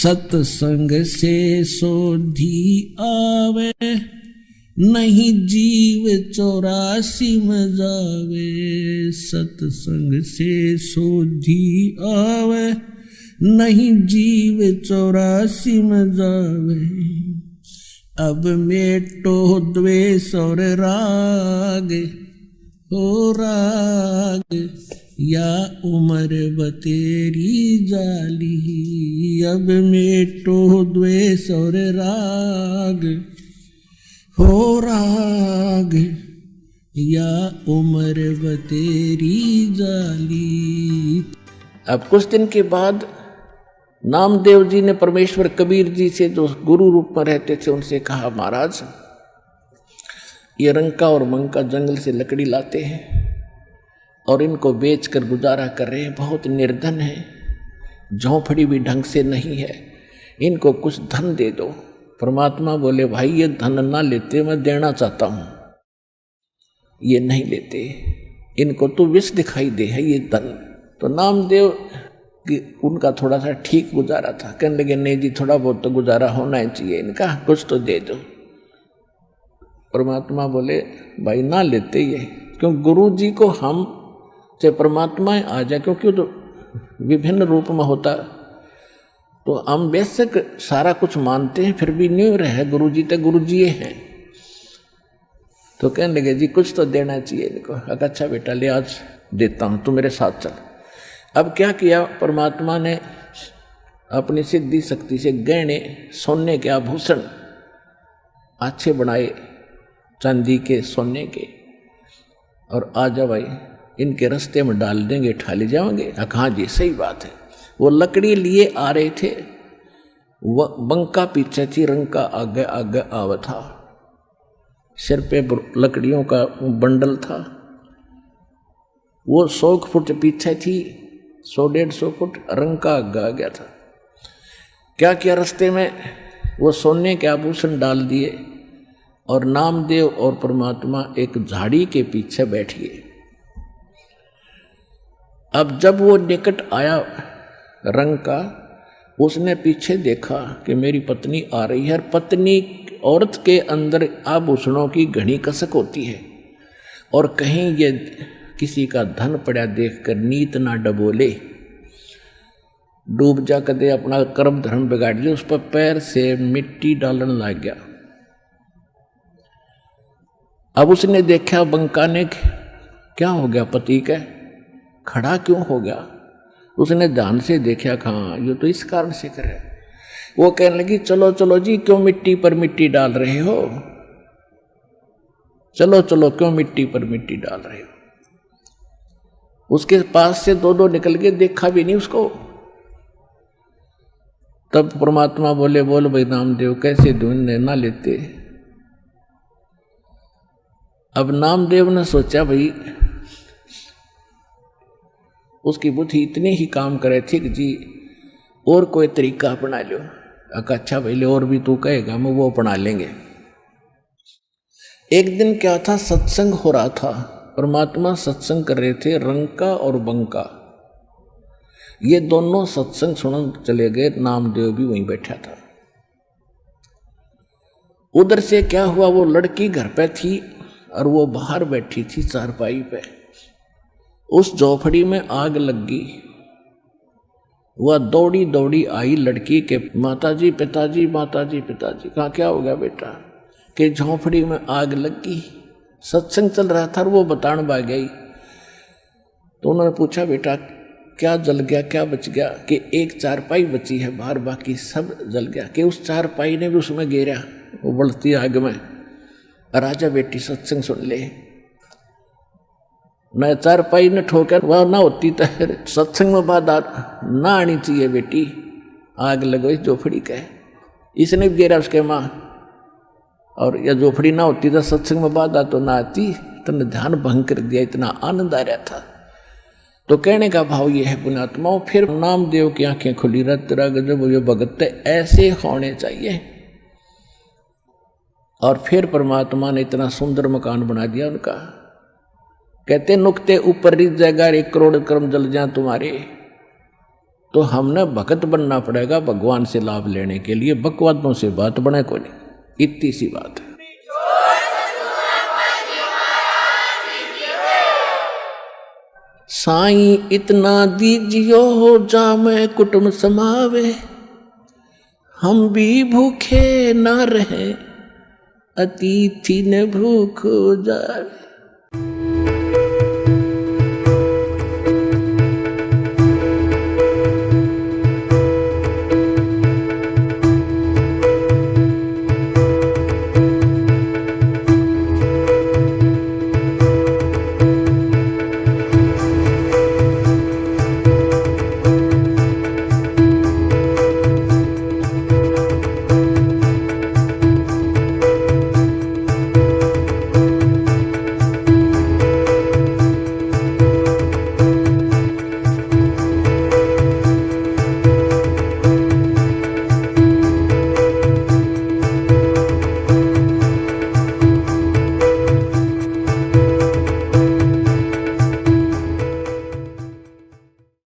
सत्संग से सोधी आवे, नहीं जीव 84 में जावे। सत्संग से सोधी आवे, नहीं जीव 84 में जावे। अब मेटो द्वेष और राग, हो राग या उम्र बतेरी जाली। अब मेटो द्वेष और राग, हो राग या उम्र बतेरी जाली। अब कुछ दिन के बाद नामदेव जी ने परमेश्वर कबीर जी से, जो गुरु रूप में रहते थे, उनसे कहा, महाराज ये रंका और मंका जंगल से लकड़ी लाते हैं और इनको बेचकर गुजारा कर रहे हैं, बहुत निर्धन है, झोंपड़ी भी ढंग से नहीं है, इनको कुछ धन दे दो। परमात्मा बोले, भाई ये धन ना लेते, मैं देना चाहता हूं। ये नहीं लेते, इनको तो विष दिखाई दे है ये धन। तो नामदेव कि उनका थोड़ा सा ठीक गुजारा था, कहने लगे नहीं जी थोड़ा बहुत तो गुजारा होना ही चाहिए इनका, कुछ तो दे दो। परमात्मा बोले, भाई ना लेते ये, क्यों गुरु जी को हम चाहे परमात्मा आ जाए, क्योंकि तो विभिन्न रूप में होता, तो हम बेशक सारा कुछ मानते हैं, फिर भी नहीं रहे गुरु जी तो गुरु जी हैं। तो कहने लगे जी कुछ तो देना चाहिए इनको। अच्छा बेटा ले आज देता हूँ, तू मेरे साथ चल। अब क्या किया परमात्मा ने, अपनी सिद्धि शक्ति से गहने सोने के आभूषण अच्छे बनाए, चांदी के सोने के, और आ जा भाई इनके रास्ते में डाल देंगे, ठाले जाओगे। हाँ जी सही बात है। वो लकड़ी लिए आ रहे थे, वह बंका पीछे थी, रंका आगे आगे आवा था, सिर पे लकड़ियों का बंडल था। वो 100 फुट पीछे थी, 100-150 फुट, रंका आगे आ गया था। क्या किया रास्ते में, वो सोने के आभूषण डाल दिए और नामदेव और परमात्मा एक झाड़ी के पीछे बैठ गए। अब जब वो निकट आया रंका, उसने पीछे देखा कि मेरी पत्नी आ रही है। और पत्नी औरत के अंदर आभूषणों की घनी कसक होती है, और कहीं ये किसी का धन पड़ा देखकर नीत ना डबोले, डूब जा कदे अपना कर्म धर्म बिगाड़ लिया। उस पर पैर से मिट्टी डालने लग गया। अब उसने देखा बंका ने, क्या हो गया पति का, खड़ा क्यों हो गया। उसने ध्यान से देखा, हाँ ये तो इस कारण से कर रहा है। वो कहने लगी, चलो चलो जी क्यों मिट्टी पर मिट्टी डाल रहे हो, चलो चलो क्यों मिट्टी पर मिट्टी डाल रहे हो। उसके पास से दो निकल के, देखा भी नहीं उसको। तब परमात्मा बोले, बोल भाई नामदेव कैसे ढूंढने ना लेते। अब नामदेव ने सोचा भाई उसकी बुद्धि इतनी ही काम करे थी कि जी और कोई तरीका अपना लो। अच्छा भाई और भी तू कहेगा, मैं वो अपना लेंगे। एक दिन क्या था, सत्संग हो रहा था, परमात्मा सत्संग कर रहे थे, रंका और बंका ये दोनों सत्संग सुन चले गए। नामदेव भी वहीं बैठा था। उधर से क्या हुआ, वो लड़की घर पे थी और वो बाहर बैठी थी चारपाई पे। उस झोपड़ी में आग लग गई। वह दौड़ी दौड़ी आई लड़की के, माताजी पिताजी, माताजी पिताजी। कहा क्या हो गया बेटा, कि झोपड़ी में आग लग गई, सत्संग चल रहा था और वो बताने भाग गई। तो उन्होंने पूछा बेटा क्या जल गया, क्या बच गया। कि एक चारपाई बची है बाहर, बाकी सब जल गया। कि उस चारपाई ने भी उसमें गिरा, वो बढ़ती आग में। राजा बेटी सत्संग सुन ले, न चारपाई ने ठोकर वह ना होती तो सत्संग में बात ना आनी चाहिए बेटी। आग लगो झोपड़ी का, इसने भी गिरा उसके माँ। और यह झोपड़ी ना होती तो सत्संग में बात तो ना आती। तुमने ध्यान भंग कर दिया, इतना आनंद आ रहा था। तो कहने का भाव ये है पुण्यात्माओं, फिर नामदेव की आंखें खुली, रत गजब ये भगत ऐसे होने चाहिए। और फिर परमात्मा ने इतना सुंदर मकान बना दिया उनका। कहते नुकते ऊपर रिज जाएगा, 1 करोड़ कर्म जल जाए तुम्हारे। तो हमने भगत बनना पड़ेगा भगवान से लाभ लेने के लिए। बकवादों से बात बने को नहीं, इतनी सी बात है। साईं इतना दीजियो हो जामे कुटुंब समावे, हम भी भूखे ना रहे अतिथि न भूख हो जाए।